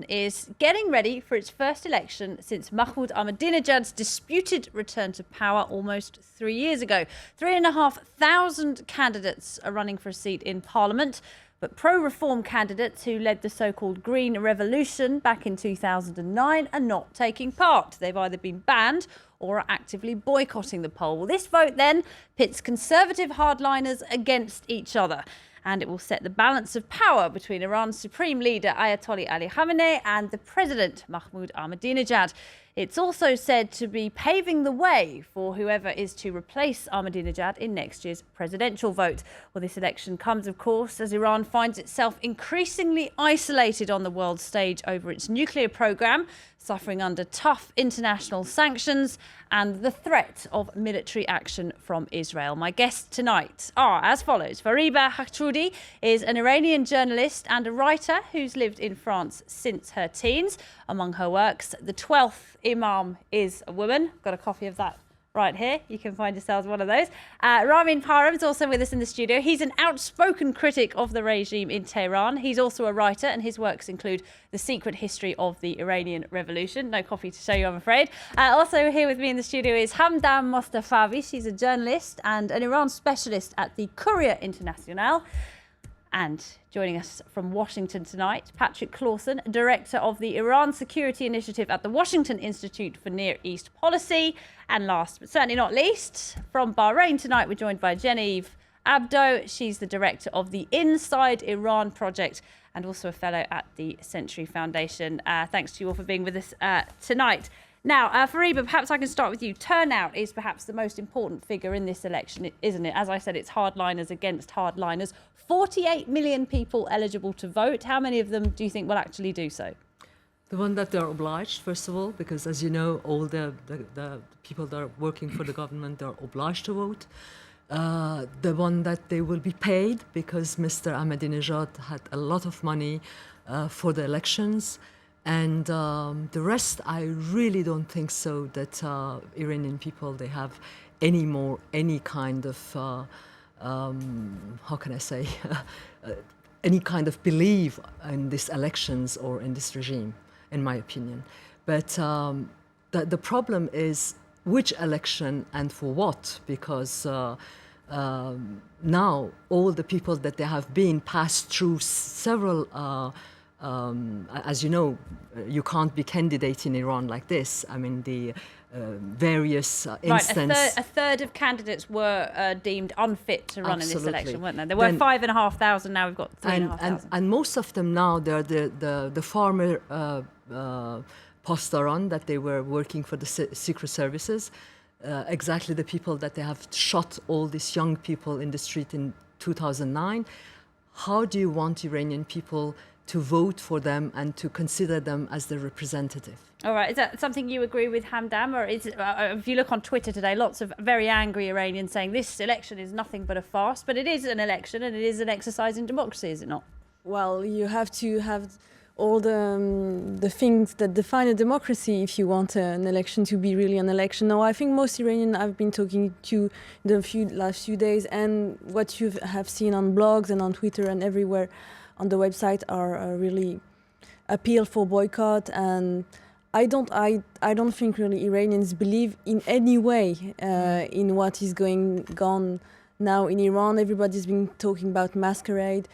is getting ready for its first election since Mahmoud Ahmadinejad's disputed return to power almost 3 years ago. 3,500 candidates are running for a seat in parliament, but pro-reform candidates who led the so-called Green Revolution back in 2009 are not taking part. They've either been banned or are actively boycotting the poll. Well, this vote then pits conservative hardliners against each other, and it will set the balance of power between Iran's supreme leader Ayatollah Ali Khamenei and the president Mahmoud Ahmadinejad. It's also said to be paving the way for whoever is to replace Ahmadinejad in next year's presidential vote. Well, this election comes, of course, as Iran finds itself increasingly isolated on the world stage over its nuclear program, suffering under tough international sanctions and the threat of military action from Israel. My guests tonight are as follows. Fariba Hakhtoudi is an Iranian journalist and a writer who's lived in France since her teens. Among her works, The 12th Imam is a Woman. Got a copy of that right here. You can find yourselves one of those. Ramin Parham is also with us in the studio. He's an outspoken critic of the regime in Tehran. He's also a writer, and his works include The Secret History of the Iranian Revolution. No coffee to show you, I'm afraid. Also here with me in the studio is Hamdam Mostafavi. She's a journalist and an Iran specialist at the Courier International. And joining us from Washington tonight, Patrick Clausen, Director of the Iran Security Initiative at the Washington Institute for Near East Policy. And last but certainly not least, from Bahrain tonight, we're joined by Genevieve Abdo. She's the Director of the Inside Iran Project and also a Fellow at the Century Foundation. Thanks to you all for being with us tonight. Now, Fariba, perhaps I can start with you. Turnout is perhaps the most important figure in this election, isn't it? As I said, it's hardliners against hardliners. 48 million people eligible to vote. How many of them do you think will actually do so? The one that they're obliged, first of all, because as you know, all the people that are working for the government are obliged to vote. The one that they will be paid, because Mr. Ahmadinejad had a lot of money for the elections. And the rest, I really don't think so that Iranian people, they have any kind of, how can I say, any kind of belief in these elections or in this regime, in my opinion. But the problem is which election and for what, because now all the people that they have been passed through several as you know, you can't be candidate in Iran like this. I mean, the various instances. Right, a third of candidates were deemed unfit to run in this election, weren't there? There were 5,500. Now we've got 3,500. And most of them now, they're the former post-Iran that they were working for the secret services. Exactly the people that they have shot all these young people in the street in 2009. How do you want Iranian people to vote for them and to consider them as their representative? All right, is that something you agree with, Hamdam? Or is it, if you look on Twitter today, lots of very angry Iranians saying this election is nothing but a farce, but it is an election and it is an exercise in democracy, is it not? Well, you have to have all the things that define a democracy if you want an election to be really an election. Now, I think most Iranians I've been talking to the last few days, and what you have seen on blogs and on Twitter and everywhere on the website are really appeal for boycott. And I don't think really Iranians believe in any way in what is going on now in Iran. Everybody's been talking about masquerade.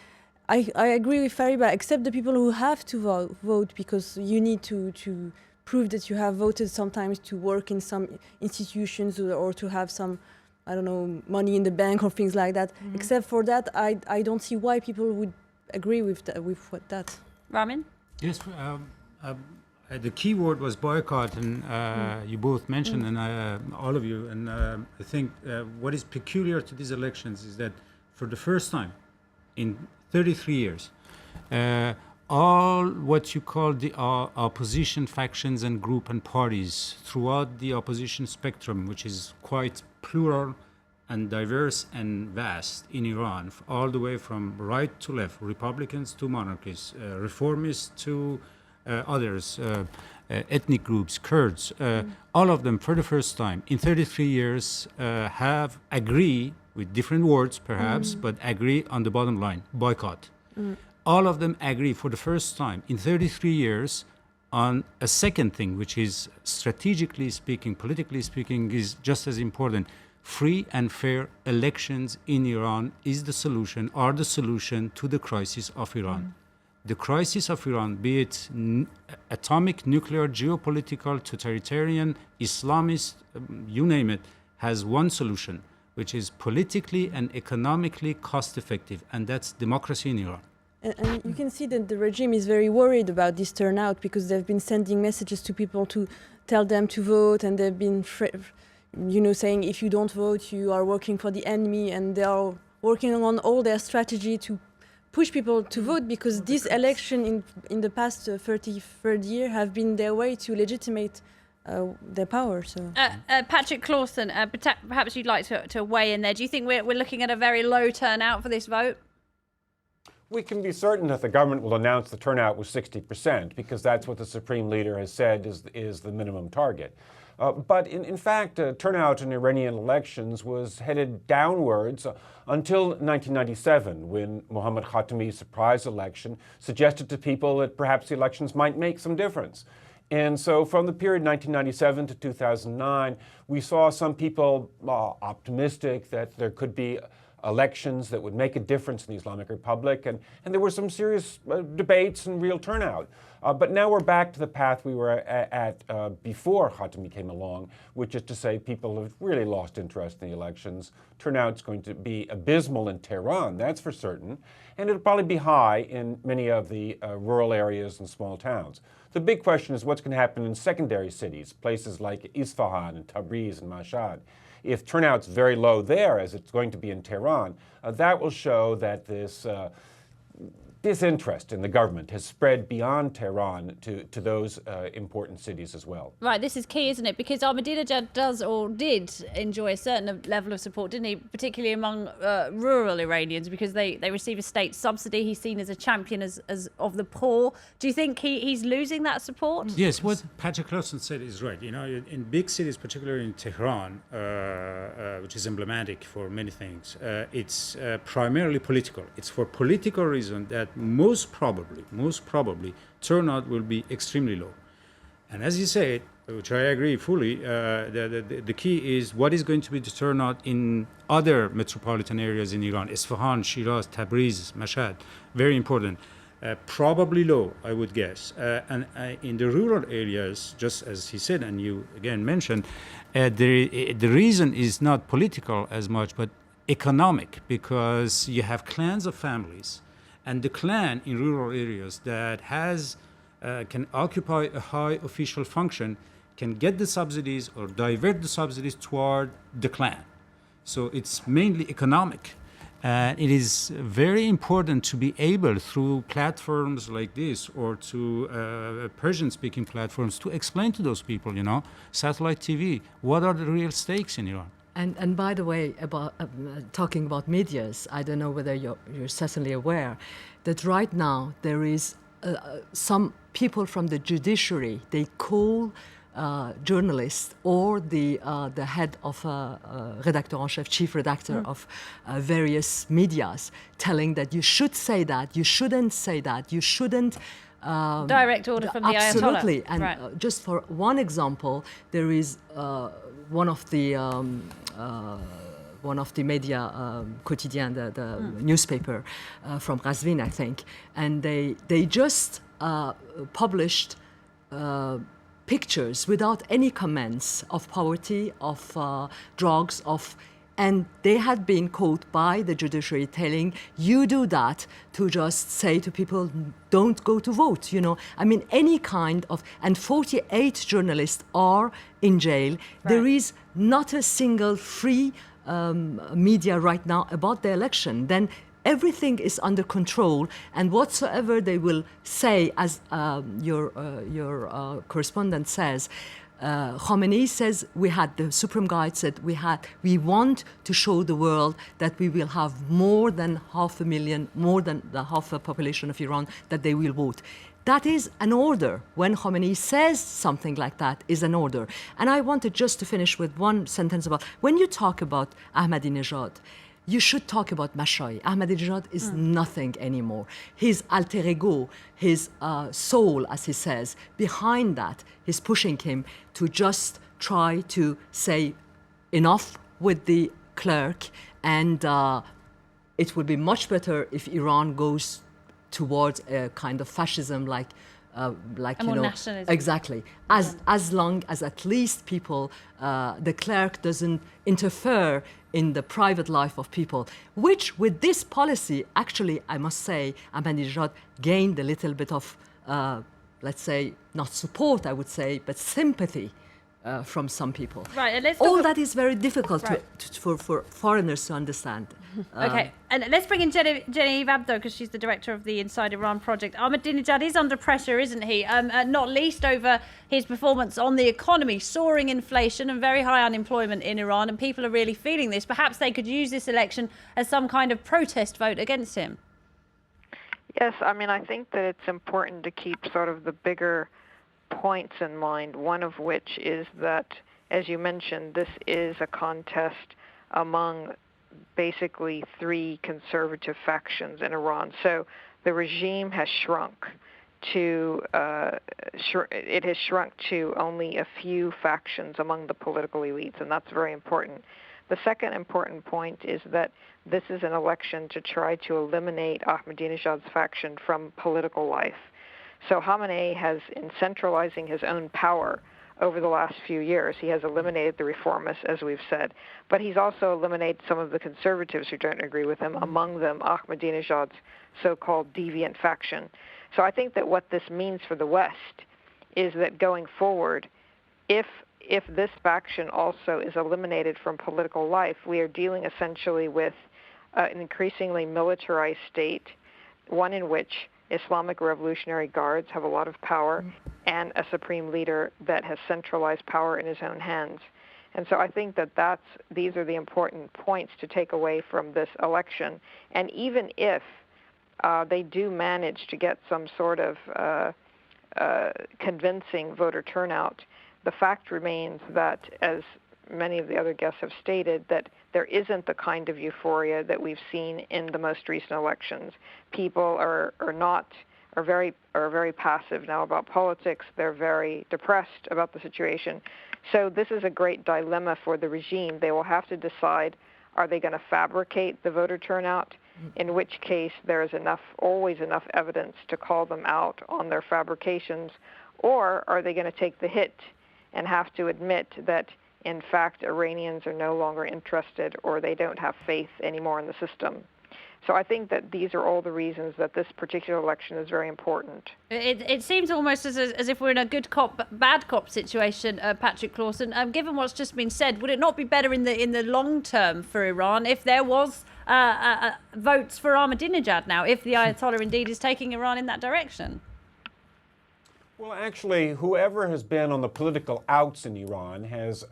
I agree with Fariba, except the people who have to vote, because you need to prove that you have voted sometimes to work in some institutions or to have some, I don't know, money in the bank or things like that. Mm-hmm. Except for that, I don't see why people would agree with that. Ramin? Yes, the key word was boycott, and you both mentioned, and all of you. And I think what is peculiar to these elections is that for the first time in 33 years, all what you call the opposition factions and group and parties throughout the opposition spectrum, which is quite plural and diverse and vast in Iran, all the way from right to left, Republicans to monarchists, reformists to others, ethnic groups, Kurds, all of them for the first time in 33 years have agreed, with different words perhaps, but agree on the bottom line, boycott. all of them agree for the first time in 33 years on a second thing, which is strategically speaking, politically speaking, is just as important. Free and fair elections in Iran is the solution, are the solution to the crisis of Iran. The crisis of Iran, be it atomic, nuclear, geopolitical, totalitarian, Islamist, you name it, has one solution, which is politically and economically cost effective, and that's democracy in Iran. And you can see that the regime is very worried about this turnout because they've been sending messages to people to tell them to vote, and they've been, saying if you don't vote, you are working for the enemy, and they are working on all their strategy to push people to vote because this election in the past 33rd year have been their way to legitimate their power. So, Patrick Clawson, perhaps you'd like to weigh in there. Do you think we're looking at a very low turnout for this vote? We can be certain that the government will announce the turnout was 60% because that's what the Supreme Leader has said is the minimum target. But in fact, turnout in Iranian elections was headed downwards until 1997, when Mohammad Khatami's surprise election suggested to people that perhaps the elections might make some difference. And so from the period 1997 to 2009, we saw some people optimistic that there could be elections that would make a difference in the Islamic Republic, and there were some serious debates and real turnout. But now we're back to the path we were at before Khatami came along, which is to say people have really lost interest in the elections. Turnout's going to be abysmal in Tehran, that's for certain, and it'll probably be high in many of the rural areas and small towns. The big question is what's going to happen in secondary cities, places like Isfahan and Tabriz and Mashhad. If turnout's very low there, as it's going to be in Tehran, that will show that this disinterest in the government has spread beyond Tehran to those important cities as well. Right, this is key, isn't it? Because Ahmadinejad does or did enjoy a certain level of support, didn't he? Particularly among rural Iranians, because they receive a state subsidy. He's seen as a champion as of the poor. Do you think he's losing that support? Yes, what Patrick Clawson said is right. You know, in big cities, particularly in Tehran, which is emblematic for many things, it's primarily political. It's for political reason that most probably turnout will be extremely low. And as you said, which I agree fully, the key is what is going to be the turnout in other metropolitan areas in Iran: Isfahan, Shiraz, Tabriz, Mashhad. Very important. Probably low, I would guess. And in the rural areas, just as he said, and you again mentioned, the reason is not political as much, but economic, because you have clans of families, and the clan in rural areas that can occupy a high official function can get the subsidies or divert the subsidies toward the clan. So it's mainly economic. And it is very important to be able, through platforms like this or to Persian-speaking platforms, to explain to those people, satellite TV, what are the real stakes in Iran. And by the way, about talking about medias, I don't know whether you're certainly aware that right now there is some people from the judiciary, they call journalists or the head of redacteur en chef, chief redactor of various medias, telling that you should say that, you shouldn't say that, you shouldn't. Direct order from the Ayatollah. Absolutely. And right. Just for one example, there is one of the media quotidien, the newspaper from Qazvin, I think, and they just published pictures without any comments of poverty, of drugs, and they had been caught by the judiciary telling, you do that to just say to people, don't go to vote, I mean, any kind of, and 48 journalists are in jail. Right. There is not a single free media right now about the election. Then everything is under control, and whatsoever they will say, as your correspondent says, Khamenei says the Supreme Guide said we want to show the world that we will have more than 500,000, more than the half the population of Iran, that they will vote. That is an order. When Khamenei says something like that, is an order. And I wanted just to finish with one sentence about, when you talk about Ahmadinejad, you should talk about Mashai. Ahmadinejad is nothing anymore. His alter ego, his soul, as he says, behind that is pushing him to just try to say enough with the clerk, and it would be much better if Iran goes towards a kind of fascism, like more nationalism. Exactly. As long as at least people, the clerk doesn't interfere in the private life of people, which with this policy, actually, I must say, Ahmadinejad gained a little bit of, let's say, not support, I would say, but sympathy from some people. Right, and let's all that is very difficult Right. for foreigners to understand. Okay, and let's bring in Genevieve Abdo, because she's the director of the Inside Iran project. Ahmadinejad is under pressure, isn't he? Not least over his performance on the economy, soaring inflation and very high unemployment in Iran, and people are really feeling this. Perhaps they could use this election as some kind of protest vote against him. Yes, I mean, I think that it's important to keep sort of the bigger points in mind, one of which is that, as you mentioned, this is a contest among basically three conservative factions in Iran. So the regime has shrunk to only a few factions among the political elites, and that's very important. The second important point is that this is an election to try to eliminate Ahmadinejad's faction from political life. So Khamenei has, in centralizing his own power over the last few years, he has eliminated the reformists, as we've said, but he's also eliminated some of the conservatives who don't agree with him, among them Ahmadinejad's so-called deviant faction. So I think that what this means for the West is that going forward, if this faction also is eliminated from political life, we are dealing essentially with an increasingly militarized state, one in which Islamic Revolutionary Guards have a lot of power, and a supreme leader that has centralized power in his own hands. And so I think that these are the important points to take away from this election. And even if they do manage to get some sort of convincing voter turnout, the fact remains that, as many of the other guests have stated, that there isn't the kind of euphoria that we've seen in the most recent elections. People are very passive now about politics. They're very depressed about the situation. So this is a great dilemma for the regime. They will have to decide, are they going to fabricate the voter turnout, in which case there is always enough evidence to call them out on their fabrications, or are they going to take the hit and have to admit that in fact Iranians are no longer interested, or they don't have faith anymore in the system. So I think that these are all the reasons that this particular election is very important. It seems almost as if we're in a good cop, bad cop situation, Patrick Clausen. Given what's just been said, would it not be better in the long term for Iran if there was votes for Ahmadinejad now, if the Ayatollah indeed is taking Iran in that direction? Well, actually, whoever has been on the political outs in Iran has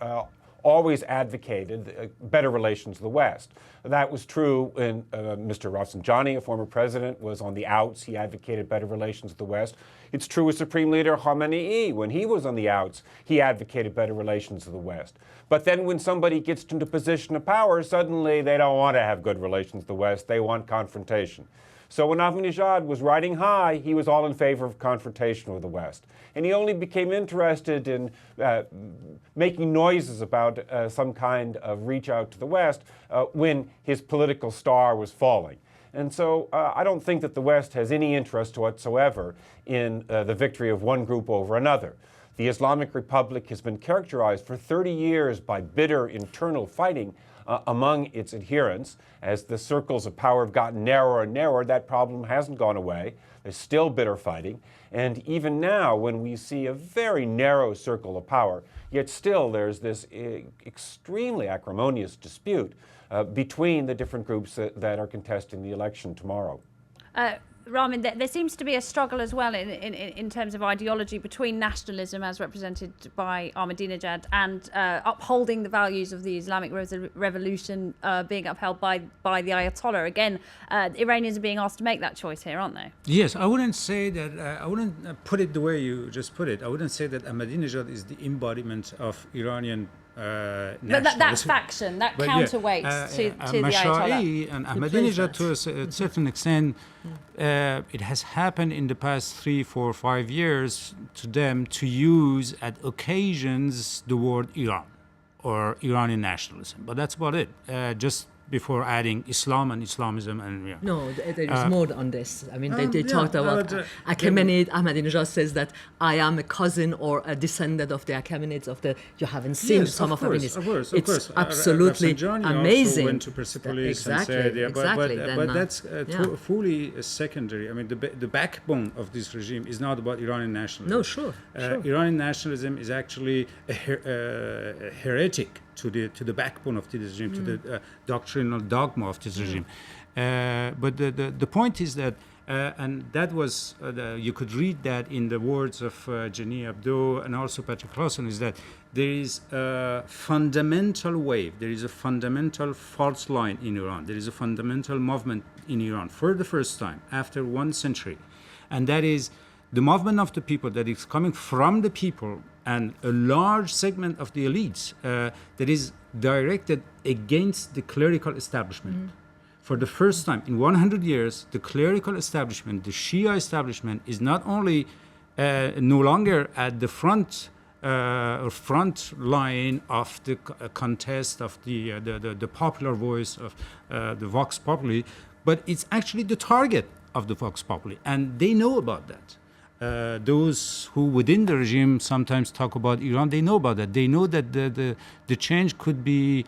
always advocated better relations with the West. That was true when Mr. Rafsanjani, a former president, was on the outs. He advocated better relations with the West. It's true with Supreme Leader Khamenei. When he was on the outs, he advocated better relations with the West. But then when somebody gets into a position of power, suddenly they don't want to have good relations with the West. They want confrontation. So when Ahmadinejad was riding high, he was all in favor of confrontation with the West. And he only became interested in making noises about some kind of reach out to the West when his political star was falling. And so I don't think that the West has any interest whatsoever in the victory of one group over another. The Islamic Republic has been characterized for 30 years by bitter internal fighting among its adherents. As the circles of power have gotten narrower and narrower, that problem hasn't gone away. There's still bitter fighting. And even now, when we see a very narrow circle of power, yet still there's this extremely acrimonious dispute between the different groups that are contesting the election tomorrow. Ramin, there seems to be a struggle as well in terms of ideology between nationalism as represented by Ahmadinejad and upholding the values of the Islamic Revolution being upheld by the Ayatollah. Again, Iranians are being asked to make that choice here, aren't they? Yes, I wouldn't say that, I wouldn't put it the way you just put it. I wouldn't say that Ahmadinejad is the embodiment of Iranian But that nationalism. faction, that But counterweight to the Ayatollah. Mashai and Ahmadinejad, to a certain extent, it has happened in the past 3, 4, 5 years to them to use at occasions the word Iran or Iranian nationalism. But that's about it. Just before adding Islam and Islamism and No, there is more on this. I mean, they yeah, talked about but, Achaemenid. Ahmadinejad says that I am a cousin or a descendant of the Achaemenids of the. You haven't seen Yes, some of Ahmadinejads. Of course. It's absolutely Rafsanjani amazing. also went to Persepolis and Exactly, said, yeah, exactly. but Then, that's yeah. fully secondary. I mean, the backbone of this regime is not about Iranian nationalism. No, sure. Iranian nationalism is actually a heretic to the backbone of this regime, to the doctrinal dogma of this regime. But the point is that, and that was, you could read that in the words of Jenny Abdo and also Patrick Lawson, is that there is a fundamental wave, there is a fundamental fault line in Iran, there is a fundamental movement in Iran for the first time after 1 century. And that is the movement of the people that is coming from the people and a large segment of the elites that is directed against the clerical establishment. For the first time in 100 years, the clerical establishment, the Shia establishment, is not only no longer at the front line of the contest of the popular voice of the Vox Populi, but it's actually the target of the Vox Populi, and they know about that. Those who within the regime sometimes talk about Iran, they know about that. They know that the change could be,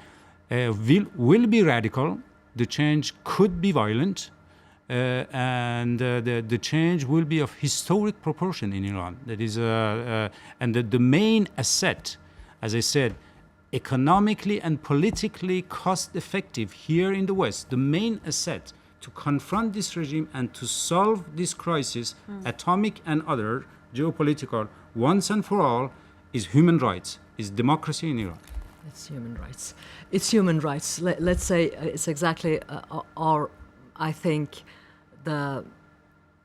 will be radical, the change could be violent, and the change will be of historic proportion in Iran. That is, and the main asset, as I said, economically and politically cost effective here in the West, the main asset to confront this regime and to solve this crisis, atomic and other, geopolitical, once and for all, is human rights, is democracy in Iran. It's human rights. It's human rights. Let's say it's exactly I think, the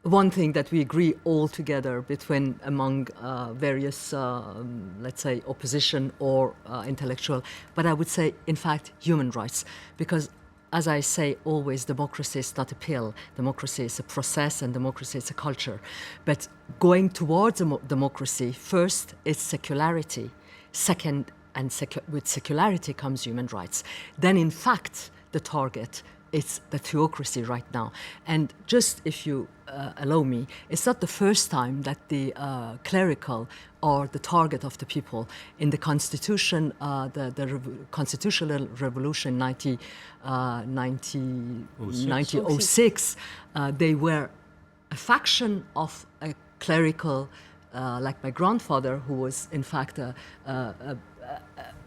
one thing that we agree all together between among various, let's say, opposition or intellectual, but I would say, in fact, human rights, because as I say always, democracy is not a pill. Democracy is a process, and democracy is a culture. But going towards democracy, first, it's secularity. Second, and with secularity comes human rights. Then, in fact, the target is the theocracy right now. And just if you allow me, it's not the first time that the clerical are the target of the people. In the Constitution, the Constitutional Revolution 1906, they were a faction of a clerical, like my grandfather, who was in fact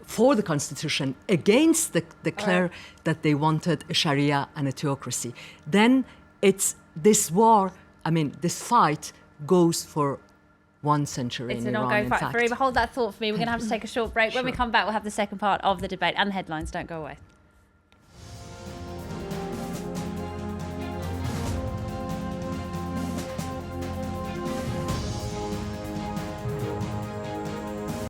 for the Constitution, against the cleric, that they wanted a Sharia and a theocracy. Then it's this war, I mean, this fight goes for 1 century It's in an Iran, ongoing in fight. fact. Farima, hold that thought for me. We're going to have to take a short break. When we come back, we'll have the second part of the debate, and the headlines. Don't go away.